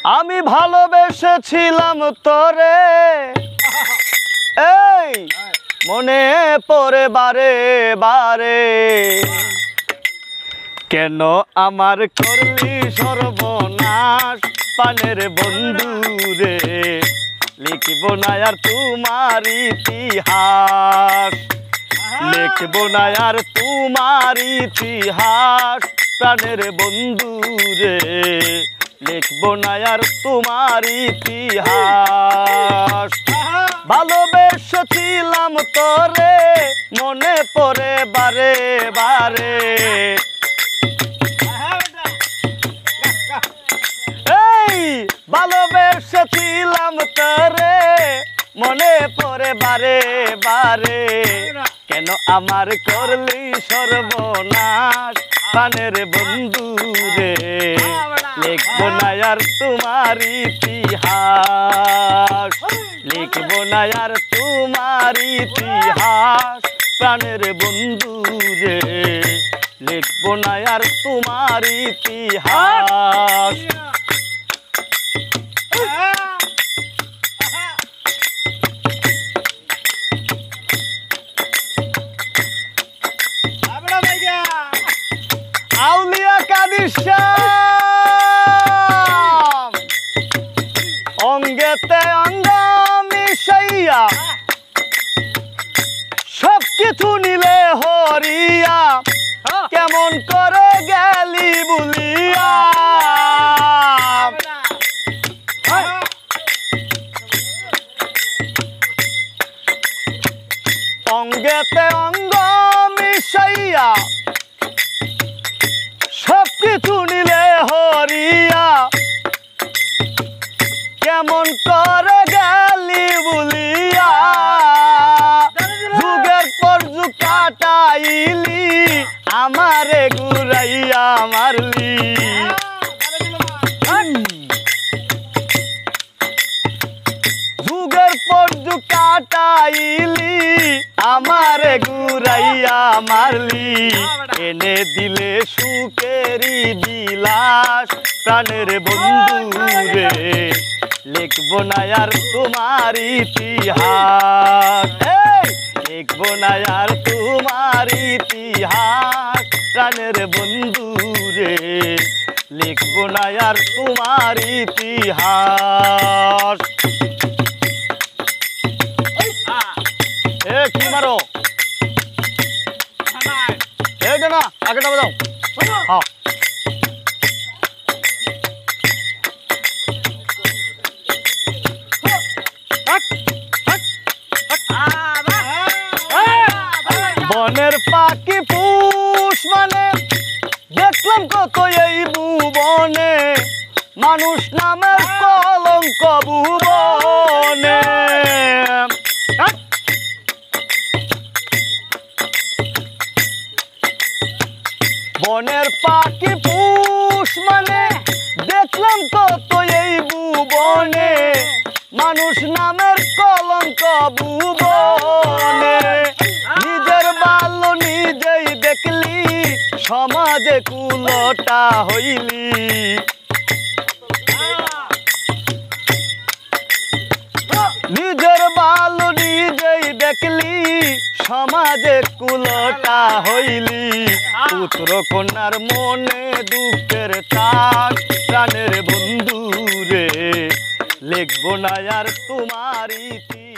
আমি ভালোবেসেছিলাম তোরে, এই মনে পড়ে বারে বারে, কেন আমার করলি সর্বনাশ পানের বন্ধু রে, লিখব না আর তোমার ইতিহাস, লিখব না আর তোমার ইতিহাস প্রাণের বন্ধু রে, লিখব না আর তোমার ইতিহাস। ভালোবেসেছিলাম তোরে, মনে পড়ে বারে বারে, এই ভালোবেসেছিলাম তোরে, মনে পড়ে বারে বারে, কেন আমার করলি সর্বনাশ প্রাণের বন্ধু রে, লিখব না আর তোমার ইতিহাস, লিখব না আর তোমার ইতিহাস প্রাণের বন্ধু রে, লিখব না আর তোমার ইতিহাস। আউলিয়া কাদির শাম অঙ্গেতে অঙ্গ মিশাইয়া, সব কিছু নিলে হরিয়া, কেমন করে গেলি বলিয়া, অঙ্গেতে অঙ্গ মিশাইয়া, সব কিছু নিলে হরিয়া, কেমন করে গেলি বলিয়া, যুগের পর যুগ কাটাইলি, আমারে ঘুরাইয়া মারলি, যুগের পর যুগ কাটাইলি, আমারে ঘুরাইয়া মারলি, এনে দিলে সুখেরি বিলাস প্রাণের বন্ধু রে, লিখব না আর তোমার ইতিহাস, লিখব না আর তোমার ইতিহাস প্রাণের বন্ধু রে, লিখব না আর তোমার ইতিহাস। কি মারো এইটা না, আগেটা বাজাও। হ্যাঁ বনের পাখি পুষ মানে, দেখলাম কত এই ভুবনে, মানুষ নামের কলঙ্ক ভুবনে, বনের পাখি পুষ মানে, দেখলাম কত এই ভুবনে, মানুষ নামের কলঙ্ক ভুবনে, নিজের বাল্য নিজেই দেখলি, সমাজে কুলটা হইলি, নিজের বাল্য নিজেই দেখলি, সমাজে কুলটা হইলি, পুত্র কন্যার মনে দুঃখের তাক প্রাণের বন্ধু রে, লিখব না আর তোমার ইতিহাস।